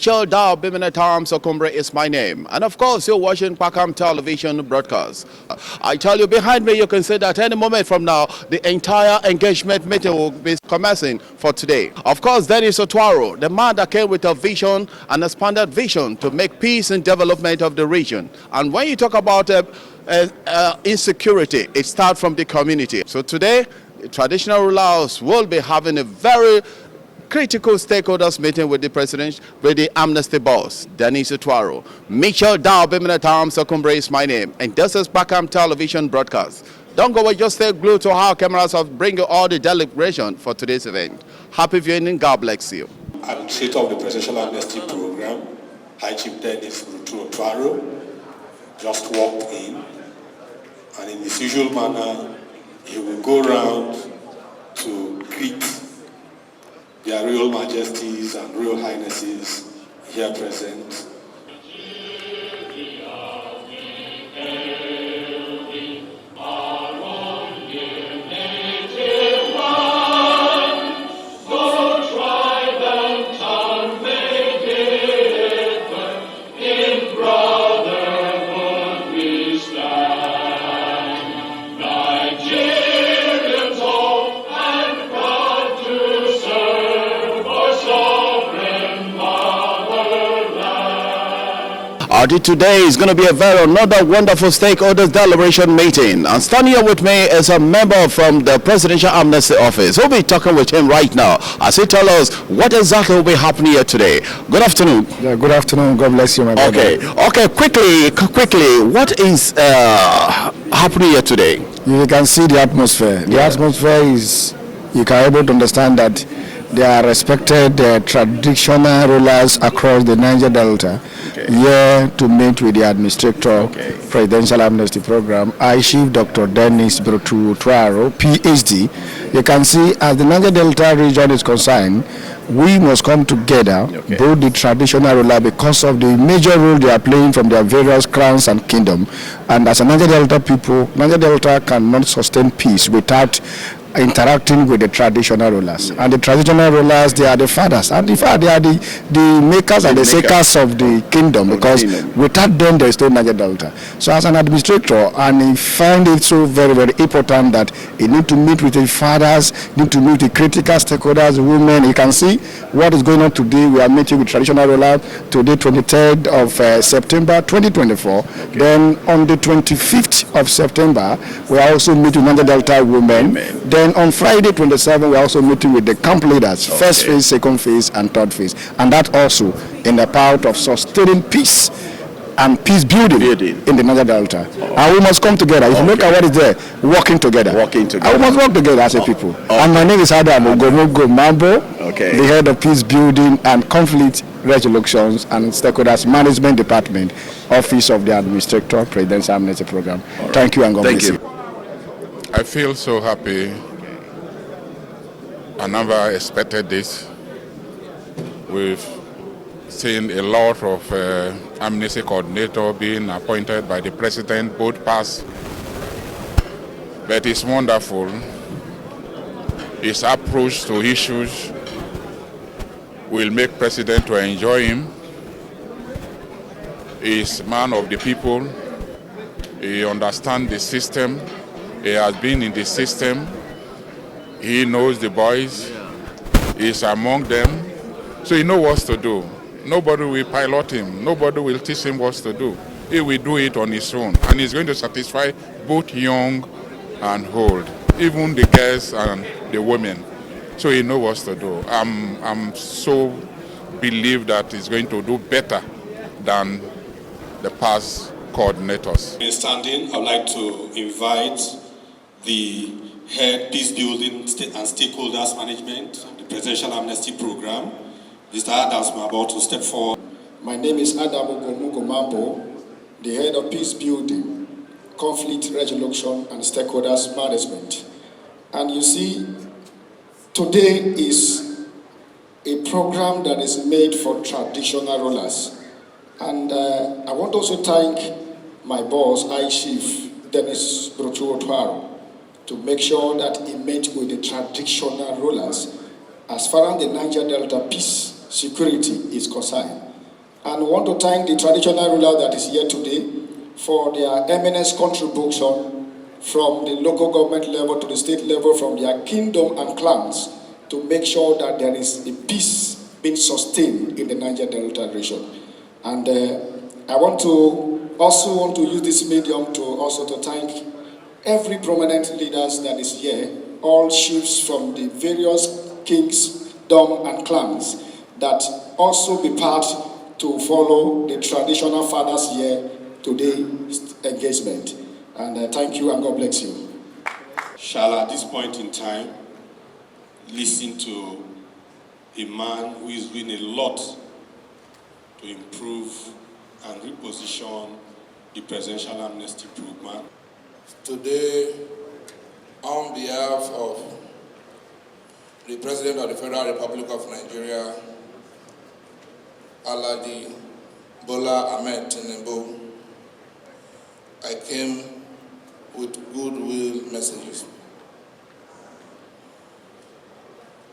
Mitchell Dow Bimina Sokumbre is my name. And of course, you're watching Pakam television broadcast. I tell you, behind me, you can see that any moment from now, the entire engagement meeting will be commencing for today. Of course, that is Otuaro, the man that came with a vision, an expanded vision to make peace and development of the region. And when you talk about insecurity, it starts from the community. So today, traditional rulers will be having a very critical stakeholders meeting with the president, with the amnesty boss, Dennis Otuaro. Mitchell Dow Bimina Sokumbre is my name, and this is Pakam television broadcast. Don't go away, just stay glued to our cameras of bringing all the deliberation for today's event. Happy viewing and God bless you. Administrator of the Presidential Amnesty Program, High Chief Dennis Otuaro, just walked in, and in his usual manner, he will go around to greet their Royal Majesties and Royal Highnesses here present. Today is going to be another wonderful stakeholders deliberation meeting. And standing here with me is a member from the Presidential Amnesty Office. We'll be talking with him right now as he tells us what exactly will be happening here today. Good afternoon. Yeah, good afternoon. God bless you, my brother. Okay. Quickly, what is happening here today? You can see the atmosphere. The atmosphere is, you can able to understand that they are respected traditional rulers across the Niger Delta here to meet with the administrator, Presidential Amnesty Program, Chief Dr. Dennis Otuaro, PhD. You can see as the Niger Delta region is concerned, we must come together, both the traditional ruler because of the major role they are playing from their various crowns and kingdom. And as a Niger Delta people, Niger Delta cannot sustain peace without interacting with the traditional rulers. And the traditional rulers, they are the fathers, and in fact they are the makers and the sakers of the kingdom, because without them there is no Niger Delta. So as an administrator, and he found it so very, very important that he need to meet with the fathers, need to meet the critical stakeholders, women. You can see what is going on today. We are meeting with traditional rulers today, 23rd of September 2024. Then on the 25th of September, we are also meeting with Niger Delta women. Then on Friday 27th, we are also meeting with the camp leaders, first phase, second phase, and third phase. And that also in the part of sustaining peace and peace building in the Niger Delta. And we must come together. If you look at what is there, working together. And we must work together as a people. And my name is Adam Mambo, the head of peace building and conflict resolutions and stakeholders management department, office of the administrator, Presidential Amnesty Program. Thank you and God bless you. I feel so happy. I never expected this. We've seen a lot of amnesty coordinator being appointed by the president, both past. But it's wonderful. His approach to issues will make president to enjoy him. He's a man of the people. He understands the system. He has been in the system. He knows the boys. He's among them. So he knows what to do. Nobody will pilot him. Nobody will teach him what to do. He will do it on his own. And he's going to satisfy both young and old, even the girls and the women. So he knows what to do. I'm so believe that he's going to do better than the past coordinators. In standing, I'd like to invite the head peace building and stakeholders management, the Presidential Amnesty Program, Mr. Adams about to step forward. My name is Adam Mambo, the head of peace building, conflict resolution and stakeholders management. And you see, today is a program that is made for traditional rulers. And I want also to thank my boss, Chief Dennis Otuaro, to make sure that he met with the traditional rulers as far as the Niger Delta peace security is concerned. And we want to thank the traditional ruler that is here today for their eminent contribution from the local government level to the state level, from their kingdom and clans, to make sure that there is a peace being sustained in the Niger Delta region. And I want to use this medium to thank every prominent leaders that is here, all chiefs from the various kingdom and clans that also be part to follow the traditional fathers here today's engagement. And thank you and God bless you. Shall at this point in time listen to a man who is doing a lot to improve and reposition the presidential amnesty program. Today, on behalf of the President of the Federal Republic of Nigeria, Alhaji Bola Ahmed Tinubu, I came with goodwill messages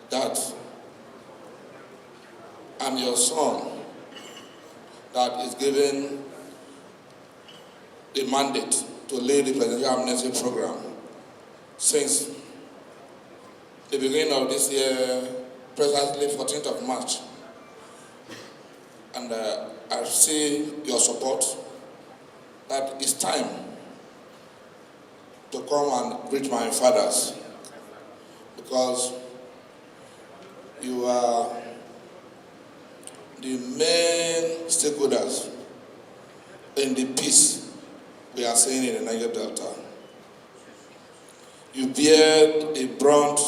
that I'm your son that is given the mandate to lead the presidential amnesty program since the beginning of this year, precisely 14th of March. And I see your support, that it's time to come and greet my fathers, because you are the main stakeholders in the peace we are seeing in the Niger Delta. You bear the brunt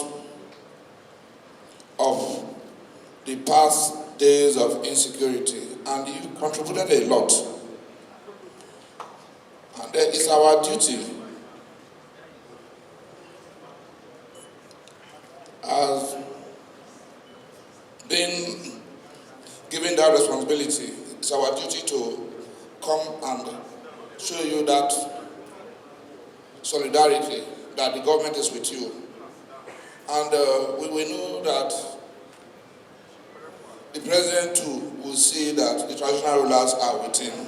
of the past days of insecurity, and you contributed a lot. And it is our duty as being given that responsibility. It's our duty to come and show you that solidarity, that the government is with you. And we will know that the president too will see that the traditional rulers are with him.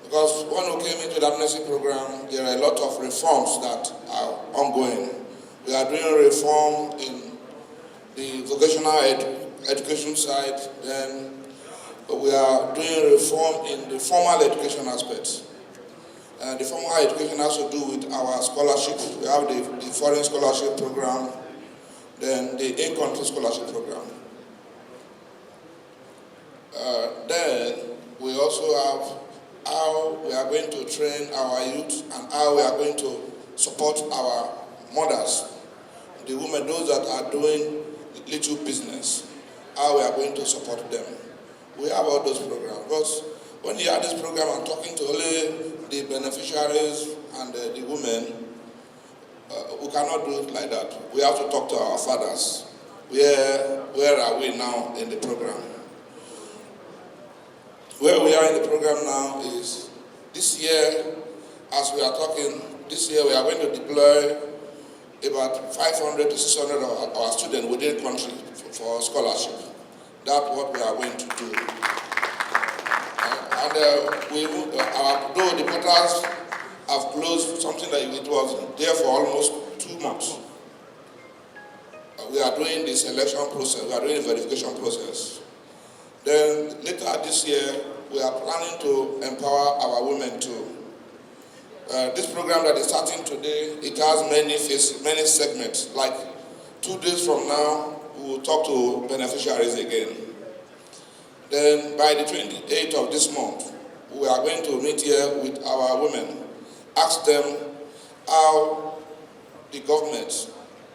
Because when we came into the amnesty program, there are a lot of reforms that are ongoing. We are doing reform in the vocational education side, then we are doing reform in the formal education aspects. The formal education has to do with our scholarship. We have the foreign scholarship program, then the in-country scholarship program. Then we also have how we are going to train our youth and how we are going to support our mothers, the women, those that are doing little business, how we are going to support them. We have all those programs. But when you have this program, I'm talking to only the beneficiaries and the women. We cannot do it like that. We have to talk to our fathers. Where are we now in the program? Where we are in the program now is this year, as we are talking, this year we are going to deploy about 500 to 600 of our students within the country for scholarship. That's what we are going to do. Though the portals have closed, something that it was there for almost 2 months. We are doing the selection process, we are doing the verification process. Then later this year, we are planning to empower our women too. This program that is starting today, it has many phases, many segments. Like 2 days from now, we will talk to beneficiaries again. Then by the 28th of this month, we are going to meet here with our women, ask them how the government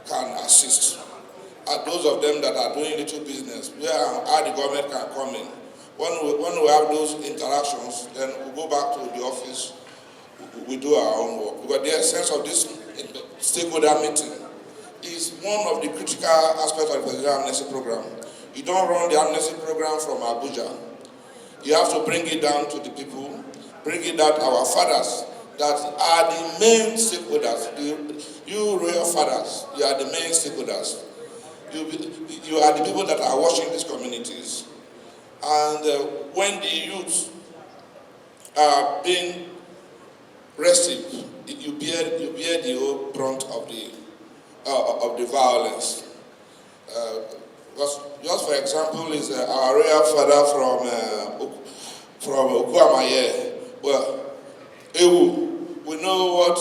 can assist. Those of them that are doing little business, how the government can come in. When we have those interactions, then we go back to the office, we do our own work. Because the essence of this stakeholder meeting is one of the critical aspects of the presidential amnesty program. You don't run the amnesty program from Abuja. You have to bring it down to the people, bring it down to our fathers that are the main stakeholders. You royal fathers, you are the main stakeholders. You are the people that are watching these communities. And when the youth are being restive, you bear the whole brunt of the violence. Just for example, is our royal father from Otuaro. Well, Ewu, we know what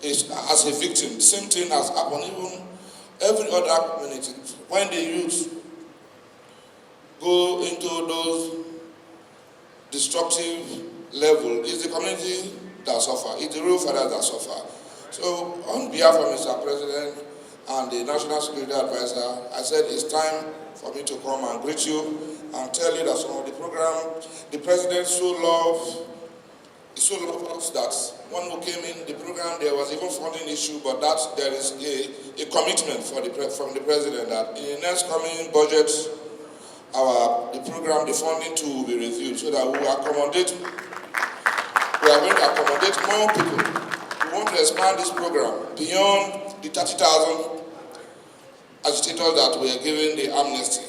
is as a victim. Same thing has happened even every other community. When the youth go into those destructive level, it's the community that suffer. It's the real fathers that suffer. So, on behalf of Mr. President and the National Security Advisor, I said it's time for me to come and greet you and tell you that some of the program, the President so loves us that when we came in the program, there was even funding issue, but that there is a commitment from the President that in the next coming budget, the program, the funding too will be reviewed so that we are going to accommodate more people. We want to expand this program beyond the 30,000 agitators that we are giving the amnesty.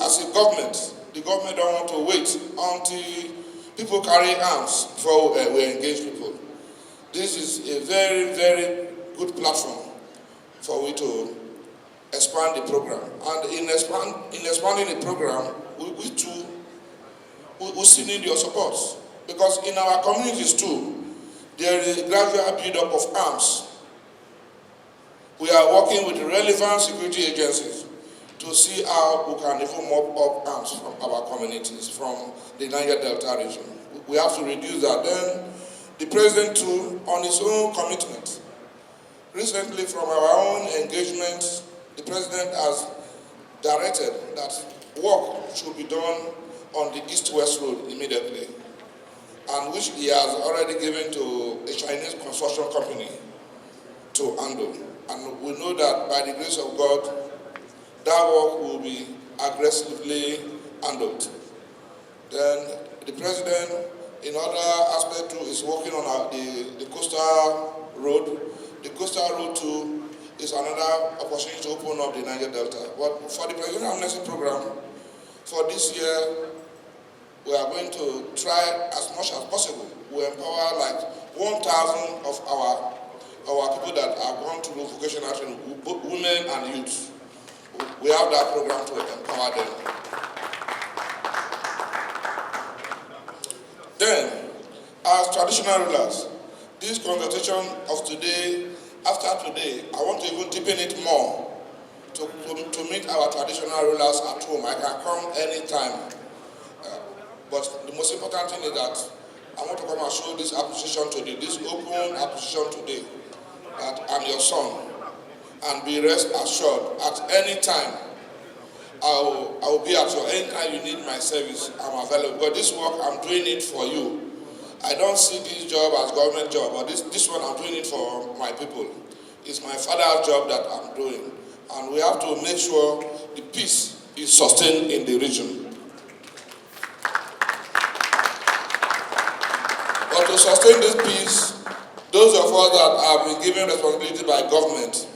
As a government, the government don't want to wait until people carry arms before we engage people. This is a very, very good platform for we to expand the program. And in expanding the program, we too, we still need your support. Because in our communities too, there is a gradual build-up of arms. We are working with the relevant security agencies to see how we can even mop up arms from our communities, from the Niger Delta region. We have to reduce that. Then the President too, on his own commitment. Recently from our own engagement, the President has directed that work should be done on the East-West Road immediately, and which he has already given to a Chinese construction company to handle. And we know that by the grace of God, that work will be aggressively handled. Then the President, in other aspects too, is working on the coastal road. The coastal road too is another opportunity to open up the Niger Delta. But for the Presidential Amnesty Program, for this year, we are going to try as much as possible. We empower like 1,000 of our people that are going through vocational training, both women and youth. We have that program to empower them. Then, as traditional rulers, this conversation of today, after today, I want to even deepen it more to meet our traditional rulers at home. I can come anytime. But the most important thing is that I want to come and show this appreciation today, this open appreciation today, that I'm your son. And be rest assured, at any time, I will be at your anytime you need my service, I'm available. But this work, I'm doing it for you. I don't see this job as government job, but this one I'm doing it for my people. It's my father's job that I'm doing. And we have to make sure the peace is sustained in the region. But to sustain this peace, those of us that have been given responsibility by government,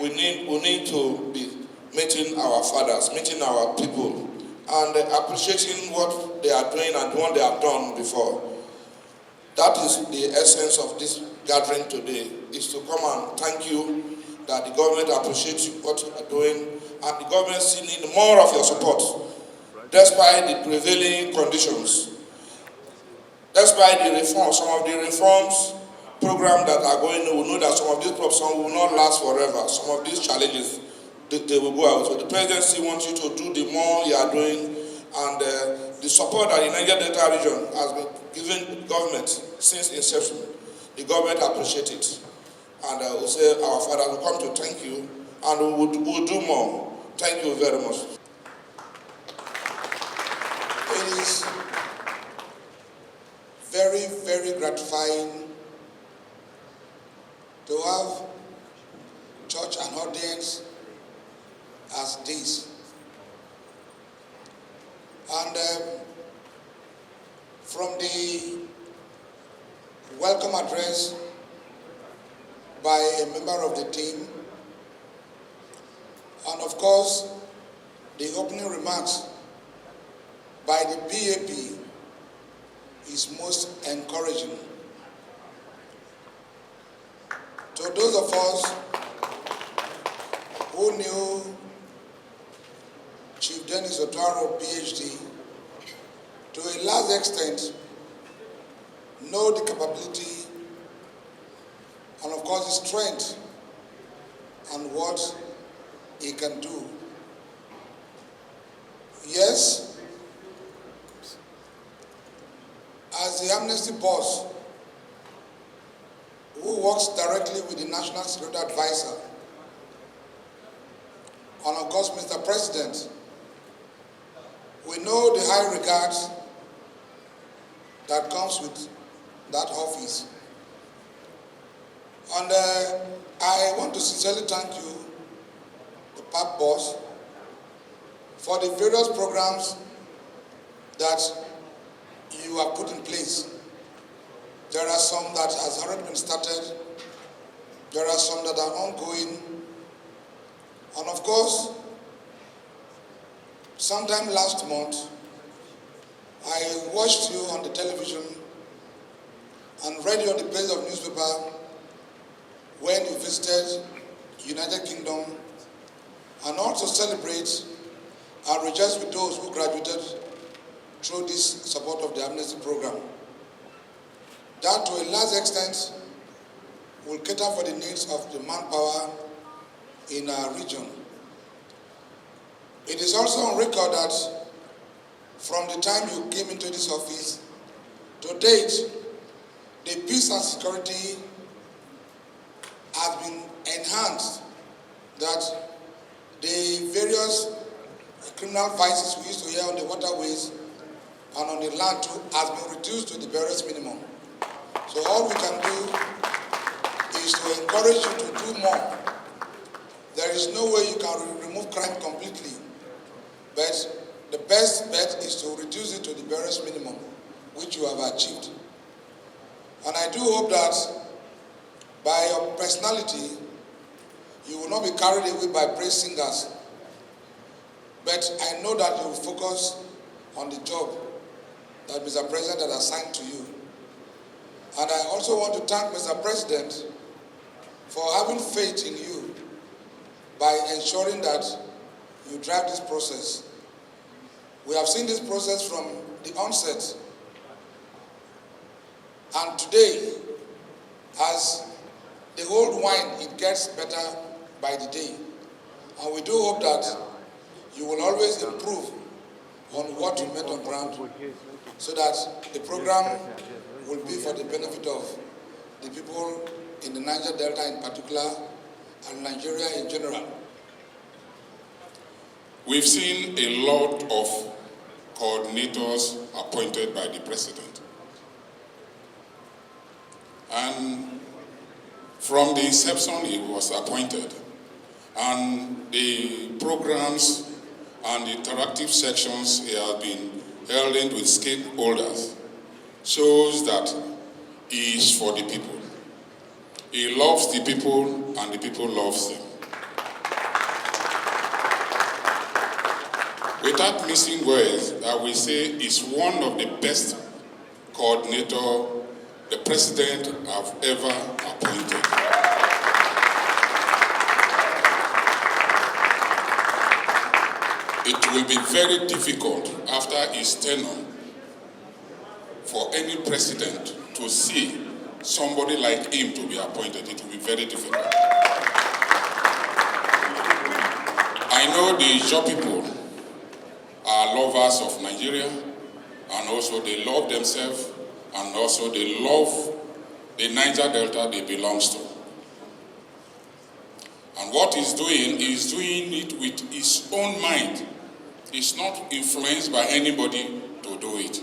we need to be meeting our fathers, meeting our people, and appreciating what they are doing and what they have done before. That is the essence of this gathering today, is to come and thank you that the government appreciates what you are doing, and the government still need more of your support, despite the prevailing conditions. Despite the reforms, some of the reforms programs that are going on, we know that some of these problems will not last forever. Some of these challenges, they will go out. So the presidency wants you to do the more you are doing, and the support that the Niger Delta region has been giving the government since inception, the government appreciates it. And we'll say our father will come to thank you, and we'll do more. Thank you very much. It is very, very gratifying to have church and audience as this. And from the welcome address by a member of the team, and of course, the opening remarks by the BAP is most encouraging. To those of us who knew Chief Dennis Otuaro, PhD, to a large extent know the capability and of course the strength and what he can do. Yes, as the amnesty boss who works directly with the National Security Advisor, and of course Mr. President, we know the high regard that comes with that office. And I want to sincerely thank you, the PAP boss, for the various programs that you have put in place. There are some that has already been started. There are some that are ongoing. And of course, sometime last month, I watched you on the television and read you on the page of newspaper when you visited United Kingdom, and also celebrate and rejoice with those who graduated through this support of the amnesty program. That to a large extent will cater for the needs of the manpower in our region. It is also on record that from the time you came into this office to date, the peace and security has been enhanced, that the various criminal vices we used to hear on the waterways and on the land too has been reduced to the barest minimum. So all we can do is to encourage you to do more. There is no way you can remove crime completely, but the best bet is to reduce it to the barest minimum, which you have achieved. And I do hope that by your personality, you will not be carried away by praise singers, but I know that you will focus on the job that Mr. President has assigned to you. And I also want to thank Mr. President for having faith in you by ensuring that you drive this process. We have seen this process from the onset. And today, as the old wine, it gets better by the day. And we do hope that you will always improve on what you met on ground, so that the program will be for the benefit of the people in the Niger Delta in particular, and Nigeria in general. We've seen a lot of coordinators appointed by the president. And from the inception he was appointed, and the programs and the interactive sections he has been holding with stakeholders shows that he is for the people. He loves the people and the people loves him. Without missing words, I will say he's one of the best coordinator the president have ever appointed. It will be very difficult after his tenure for any president to see somebody like him to be appointed. It will be very difficult. I know the Ijaw people are lovers of Nigeria, and also they love themselves, and also they love the Niger Delta they belong to. And what he's doing it with his own mind. He's not influenced by anybody to do it.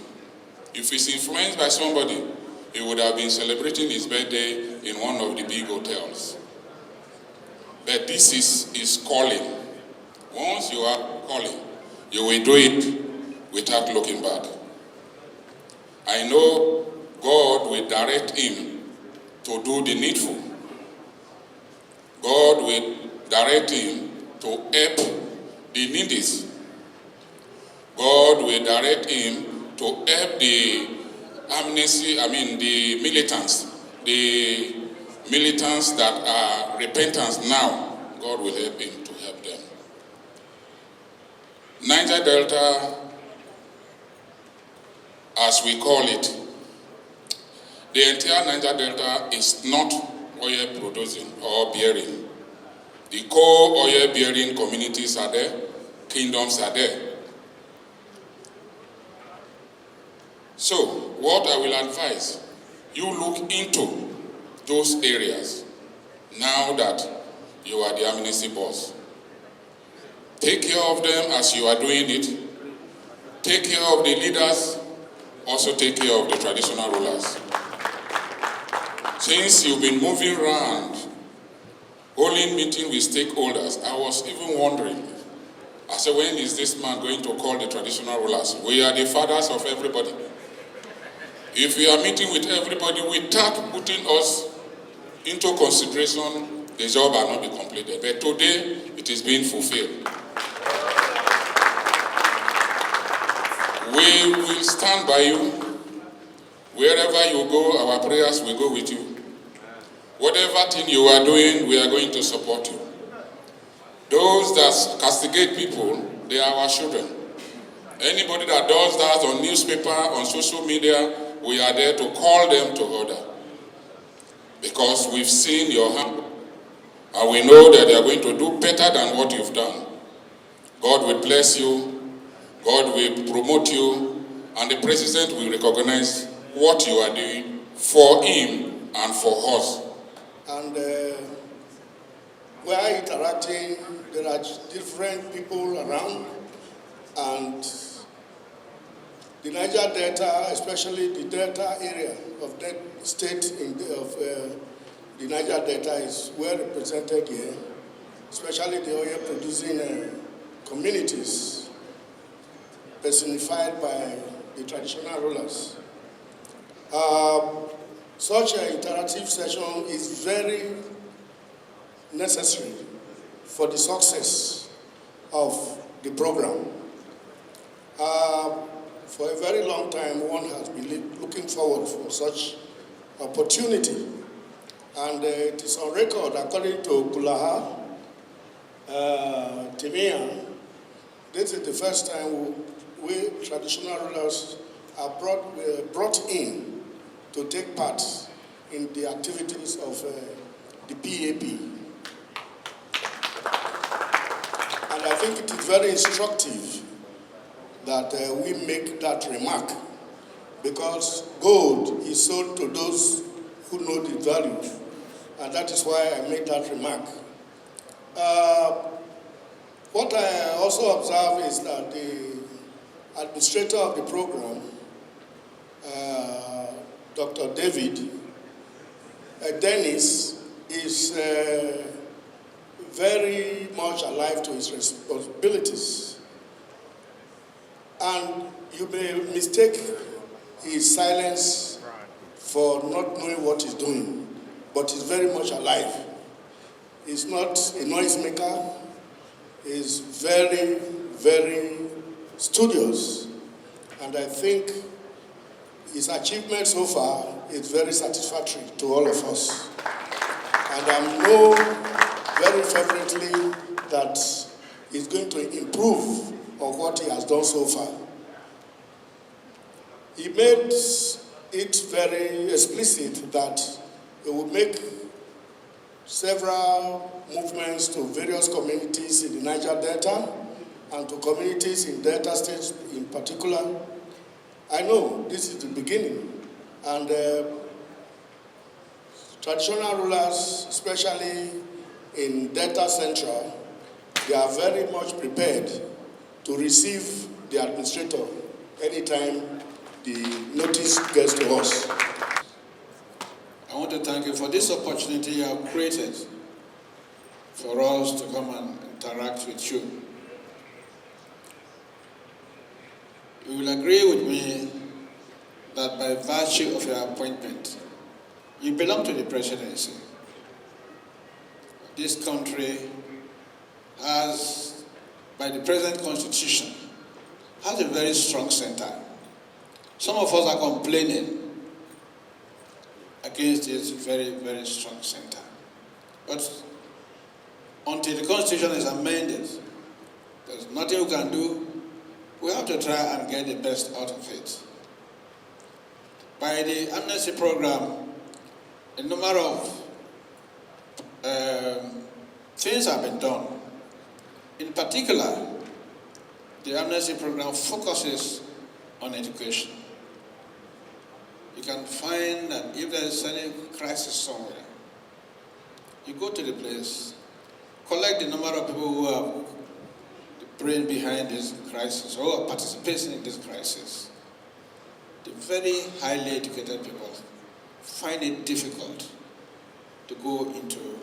If he's influenced by somebody, he would have been celebrating his birthday in one of the big hotels. But this is his calling. Once you are calling, you will do it without looking back. I know God will direct him to do the needful. God will direct him to help the needy. God will direct him to help the militants that are repentant now. God will help him to help them. Niger Delta, as we call it, the entire Niger Delta is not oil producing or bearing. The core oil bearing communities are there, kingdoms are there. So, what I will advise, you look into those areas now that you are the amnesty boss. Take care of them as you are doing it. Take care of the leaders, also take care of the traditional rulers. Since you've been moving around, holding meeting with stakeholders, I was even wondering, I said, when is this man going to call the traditional rulers? We are the fathers of everybody. If we are meeting with everybody without putting us into consideration, the job will not be completed. But today, it is being fulfilled. We will stand by you. Wherever you go, our prayers will go with you. Whatever thing you are doing, we are going to support you. Those that castigate people, they are our children. Anybody that does that on newspaper, on social media, we are there to call them to order. Because we've seen your hand, and we know that they are going to do better than what you've done. God will bless you, God will promote you, and the president will recognize what you are doing for him and for us. And we are interacting, there are different people around, and the Niger Delta, especially the Delta area of that state of the Niger Delta is well represented here, especially the oil producing communities personified by the traditional rulers. Such an interactive session is very necessary for the success of the program. For a very long time, one has been looking forward for such opportunity. And it is on record, according to Kulaha, Timia, this is the first time we traditional rulers are brought in to take part in the activities of the PAP. And I think it is very instructive that we make that remark, because gold is sold to those who know the value, and that is why I made that remark. What I also observe is that the administrator of the program, Dr. David Dennis, is very much alive to his responsibilities. And you may mistake his silence for not knowing what he's doing, but he's very much alive. He's not a noisemaker. He's very, very studious. And I think his achievement so far is very satisfactory to all of us. And I know very fervently that he's going to improve on what he has done so far. He made it very explicit that he would make several movements to various communities in the Niger Delta and to communities in Delta states in particular. I know this is the beginning, and traditional rulers, especially in Delta Central, they are very much prepared to receive the administrator anytime the notice gets to us. I want to thank you for this opportunity you have created for us to come and interact with you. You will agree with me that by virtue of your appointment, you belong to the presidency. This country has, by the present constitution, has a very strong center. Some of us are complaining against its very, very strong center. But until the Constitution is amended, there's nothing we can do. We have to try and get the best out of it. By the amnesty program, a number of things have been done. In particular, the amnesty program focuses on education. You can find that if there is any crisis somewhere, you go to the place, collect the number of people who have the brain behind this crisis, who are participating in this crisis. The very highly educated people find it difficult to go into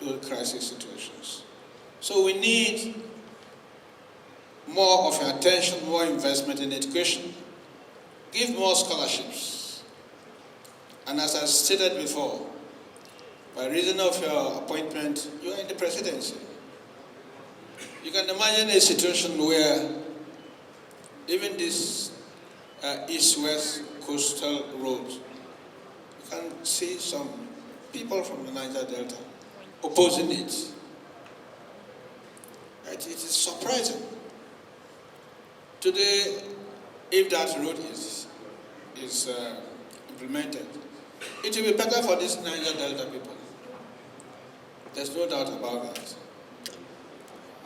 those crisis situations. So we need more of your attention, more investment in education, give more scholarships. And as I stated before, by reason of your appointment, you are in the presidency. You can imagine a situation where even this east-west coastal road, you can see some people from the Niger Delta opposing it. It is surprising. Today, if that road is implemented, it will be better for these Niger Delta people. There's no doubt about that.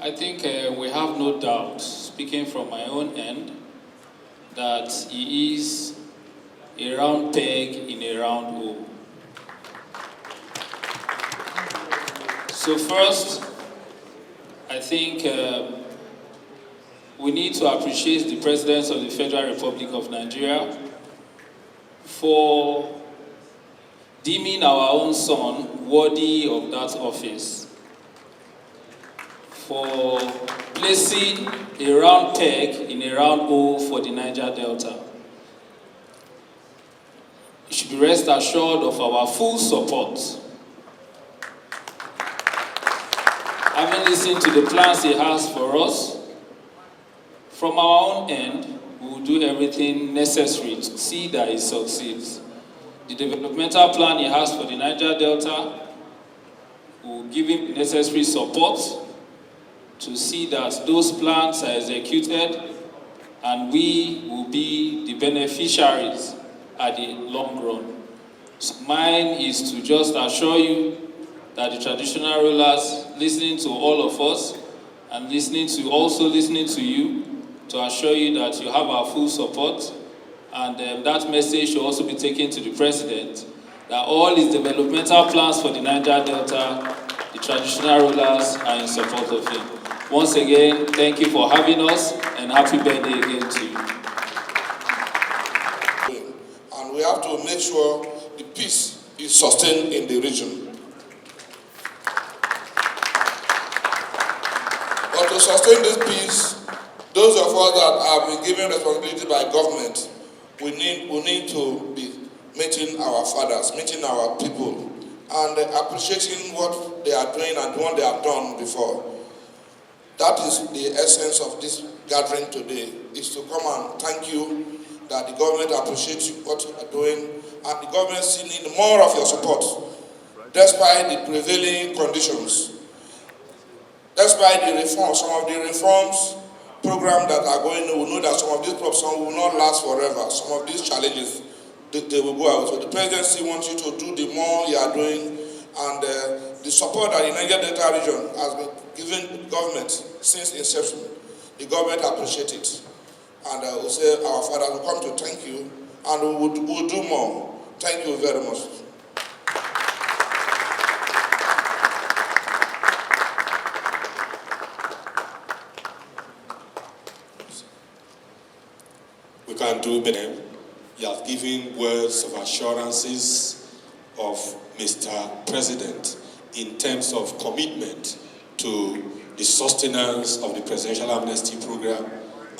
I think we have no doubt, speaking from my own end, that he is a round peg in a round hole. So first, I think we need to appreciate the President of the Federal Republic of Nigeria for deeming our own son worthy of that office, for placing a round peg in a round hole for the Niger Delta. You should be rest assured of our full support. Having listened to the plans he has for us, from our own end, we will do everything necessary to see that it succeeds. The developmental plan he has for the Niger Delta, we will give him the necessary support to see that those plans are executed and we will be the beneficiaries at the long run. So mine is to just assure you that the traditional rulers, listening to all of us and listening to you, to assure you that you have our full support, and that message should also be taken to the President, that all his developmental plans for the Niger Delta, the traditional rulers are in support of him. Once again, thank you for having us, and happy birthday again to you. And we have to make sure the peace is sustained in the region. But to sustain this peace, those of us that have been given responsibility by government, we need to be meeting our fathers, meeting our people, and appreciating what they are doing and what they have done before. That is the essence of this gathering today, is to come and thank you that the government appreciates what you are doing, and the government still needs more of your support, despite the prevailing conditions, despite the reforms, some of the reforms programs that are going on. We know that some of these problems will not last forever. Some of these challenges, they will go out. So the presidency wants you to do the more you are doing, and the support that the Niger Delta region has been given the government since inception, the government appreciates it. And we say our father will come to thank you, and we will do more. Thank you very much. We can do better. You have given words of assurances of Mr. President in terms of commitment to the sustenance of the Presidential Amnesty Program,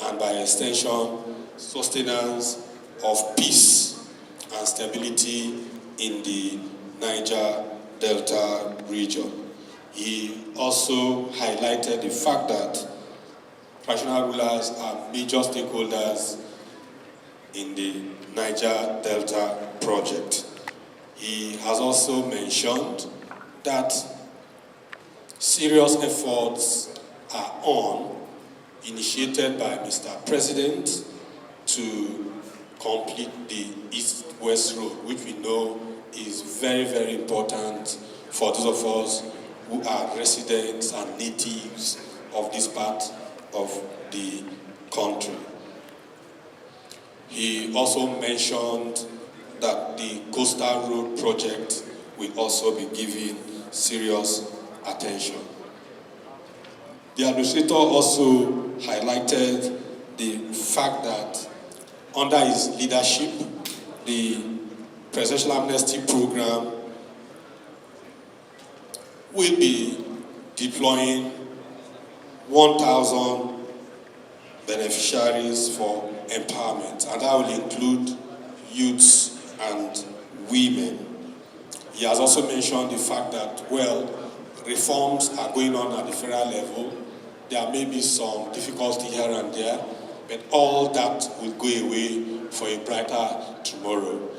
and by extension, sustenance of peace and stability in the Niger Delta region. He also highlighted the fact that traditional rulers are major stakeholders in the Niger Delta project. He has also mentioned that serious efforts are initiated by Mr. President to complete the East-West Road, which we know is very, very important for those of us who are residents and natives of this part of the country. He also mentioned that the Coastal Road project will also be given serious attention. The administrator also highlighted the fact that under his leadership, the Presidential Amnesty Program will be deploying 1,000 beneficiaries for empowerment, and that will include youths and women. He has also mentioned the fact that, well, reforms are going on at the federal level. There may be some difficulty here and there, but all that will go away for a brighter tomorrow.